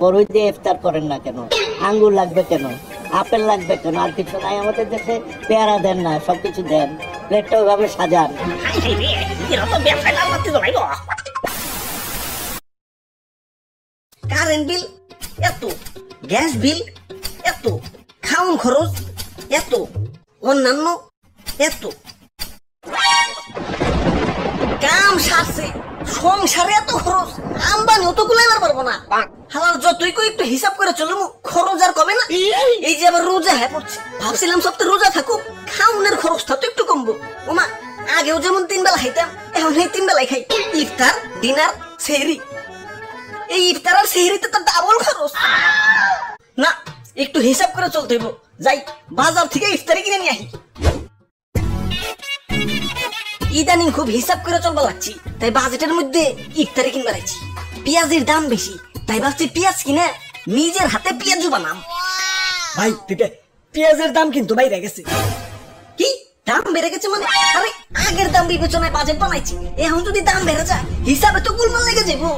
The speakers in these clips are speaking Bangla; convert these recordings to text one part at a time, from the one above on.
বড়ই দিয়ে ইফতার করেন না কেন? আঙ্গুর লাগবে কেন? আপেল লাগবে কেন? আর কিছু নাই আমাদের দেশে? পেয়ারা দেন না, সবকিছু দেন, প্লেটটা ওইভাবে সাজান। কারেন্ট বিল এত, গ্যাস বিল এত, খাওন খরচ এত, অন্যান্য এত, কাম সারছে সংসারে এত খরচ, আমদানি অত কুলাইবার পারবো না। হালাল যতই কই একটু হিসাব করে চলুম, খরচ আর কমে না। এই যে আবার রোজা হ্যাঁ পড়ছে, ভাবছিলাম সপ্তাহে রোজা থাকুক, খাওনের খরচটা তো একটু কমবো। ওমা, আগেও যেমন 3 বেলা খাইতাম, এখন এই 3 বেলায় খাই, ইফতার, ডিনার, সেহরি। এই ইফতার আর সেহরিতে তো ডাবল খরচ। না, একটু হিসাব করে চলতে হইব। যাই বাজার থেকে ইফতারি কিনে নিয়ে আসি। ইদানিং খুব হিসাব করে চলবা লাগছি, তাই বাজেটের মধ্যে ইফতারি কিনবা লাগছি। পেঁয়াজের দাম বেশি, তাই ভাবছি পেঁয়াজ কিনে নিজের হাতে পেঁয়াজু বানাম। ভাই পেঁয়াজের দাম কিন্তু বাইরে গেছে। কি দাম বেড়ে গেছে মানে? আরে আগের দাম বিবেচনায় বাজেট বানাইছি, এখন যদি দাম বেড়ে যায় হিসাবে তো গোলমাল লেগে যাবো।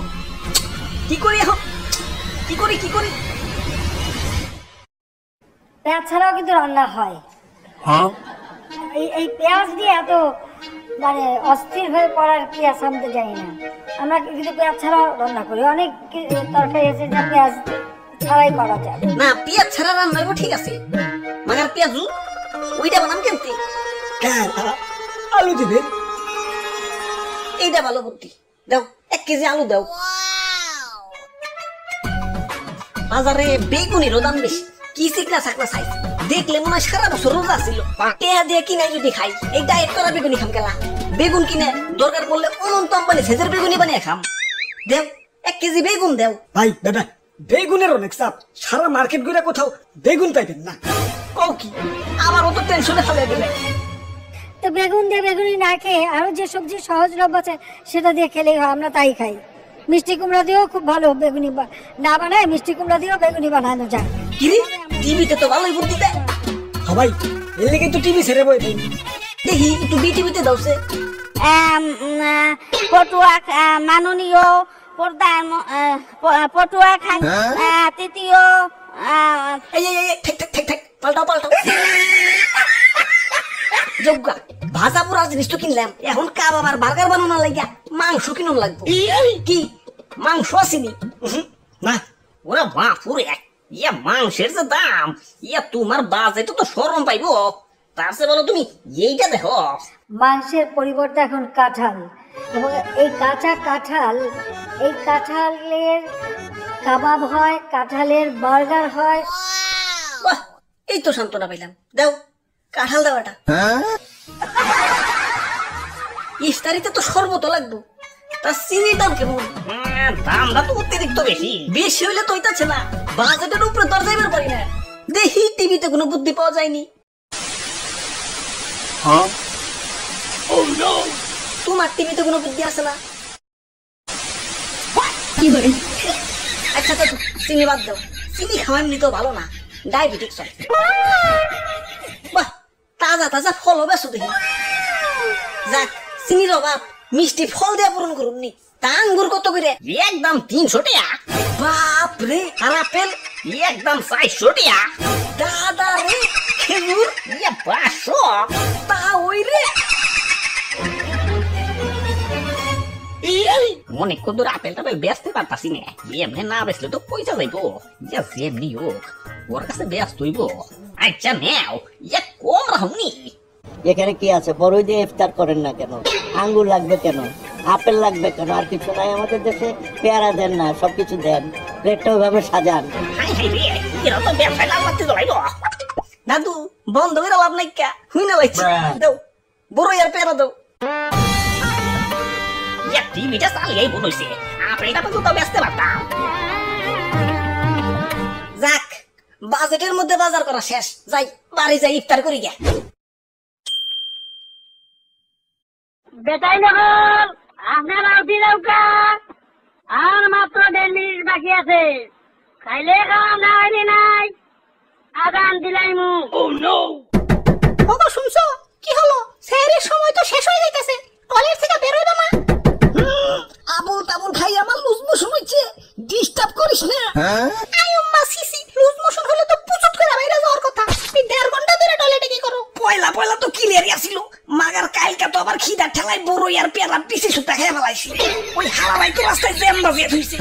কি করি এখন? কি করি? পেঁয়াজ ছাড়াও কিন্তু রান্না হয়। এই পেঁয়াজ দিয়ে এত মানে অস্থির হয়ে পড়ার পেঁয়াজ আনতে যাই না আমরা, কিন্তু পেঁয়াজ ছাড়াও রান্না করি। অনেক তরকারি আছে যা পেঁয়াজ ছাড়াই করা যায়। না, পেঁয়াজ ছাড়া রান্না হইব ঠিক আছে, মাগার পেঁয়াজু ওইটা বানাম কেমতে? আলু দিবেন। এইটা ভালো বুদ্ধি। দাও 1 কেজি আলু দাও। বাজারে বেগুনেরও দাম বেশি, কি চিকনা চাকনা সাইজ, দেখলে মনে হয় সারা বছর রোজা ছিল। টেহা দিয়ে কিনাই যদি খাই, এই ডায়েট করা বেগুনি খাম কেলা? বেগুন কিনে দরকার পড়লে অনন্ত আম্বানি সেজের বেগুনি বানিয়ে খাম। দেও 1 কেজি বেগুন দেও। ভাই দাদা, বেগুনের অনেক চাপ, সারা মার্কেট ঘুরে কোথাও বেগুন পাইবেন না। কও কি? আমারও তো টেনশনে ফেলে দিলে। তো বেগুন দিয়ে বেগুনি না খেয়ে আরো যে সবজি সহজলভ্য আছে সেটা দিয়ে খেলেই হয়, আমরা তাই খাই। মিষ্টি কুমড়া দিয়েও খুব ভালো বেগুনি না বানায়, মিষ্টি কুমড়া দিয়েও বেগুনি বানানো যায়। কিরে, টিভিতে তো ভালোই বুদ্ধি দেয়। সবাই এর লেগে তো টিভি ছেড়ে বই দেয়। দেখি একটু বিটিভিতে দাওছে। পটুয়া মাননীয় প্রধান পটুয়া খান তৃতীয় এই পাল্টাও। যোগ্যা ভাজা পোড়া জিনিস তো কিনলাম, এখন কাবাব আর বার্গার বানানোর লাগিয়া মাংস কিনুন লাগবে। কি মাংস আসেনি? না, ওরা বাপুরে, ইয়া মাংসের যে দাম, ইয়া তোমার বাজেটে তো শরম পাইবো। তার চেয়ে বলো তুমি এইটা দেখো। মাংসের পরিবর্তে এখন কাঁঠাল, এবং এই কাঁচা কাঁঠাল, এই কাঁঠালের কাবাব হয়, কাঁঠালের বার্গার হয়। বাহ, এই তো সান্ত্বনা পাইলাম। দাও কাঁঠাল দেওয়াটা। ইফতারিতে তো শরবত লাগবো, তা চিনির দাম কেমন? দামটা তো অতিরিক্ত বেশি হইলে তো হইতাছে না, বাজেটের উপরে দর যাইবার পারি না। দেখি টিভিতে কোনো বুদ্ধি পাওয়া যায়নি। তোমার টিভিতে কোনো বুদ্ধি আছে না? আচ্ছা চিনি বাদ দাও, চিনি খাওয়া এমনিতেও ভালো না, ডায়াবেটিস হয়। বাহ, তাজা ফল বেছো দেখি। যাক, চিনির অভাব মিষ্টি ফল দিয়ে পূরণ করুন নি। তা আঙ্গুর কত করে? একদম 300 টাকা। বাপ রে, আর আপেল একদম 400 টাকা। দাদা রে, খেজুর 500। তা ওই রে অনেক কদূর আপেল টাপেল বেচতে পারতাছি না, এমনি না বেচলে তো পয়সা যাইবো। যেমনি হোক ওর কাছে ব্যস্ত হইব। আচ্ছা নেও, কম রাহুনি। এখানে কি আছে? বড়ই দিয়ে ইফতার করেন না কেন? আঙ্গুর লাগবে কেন? আপেল লাগবে কেন? আর কিছু নাই আমাদের দেশে? পেয়ারা দেন না, সবকিছু দেন, প্লেটটা ওইভাবে সাজান। দাদু বন্ধ করে লাভ নাই, কা হুই না লাগছে। দাও বড় আর পেয়ারা দাও। টিভিটা চালিয়েই বলছে, আপেলটা তো বেচতে পারতাম। যাক, বাজেটের মধ্যে বাজার করা শেষ। যাই বাড়ি যাই ইফতার করি গে। বেটাই নহল আপনারা উঠি যাওকা, আর মাত্র 1.5 মিনিট বাকি আছে। খাইলে খাওয়া, না খাইলে নাই। আদান দিলাই মু। বাবা শুনছো কি হলো? সেহরির সময় তো শেষ হয়ে যাইতেছে, টয়লেট থেকে বের হইবা না? আবুল তাবুল খাই আমার লুজমুস হইছে, ডিস্টার্ব করি মোশন আয়ুম্মা সিসি লুজ মোশন হলে তো পুচুত করে বাইরে যাওয়ার কথা। এই 1.5 ঘন্টা ধরে টয়লেটে কি করো? পয়লা পয়লা তো ক্লিয়ারই আছিল, মাগার কালকা তো আবার খিদা ঠেলায় বড়ই আর পেয়ারা পিছে সুতা খেয়ে ফেলাইছি। ওই হারাবাই তো রাস্তায় জ্যাম বাজিয়ে থইছে।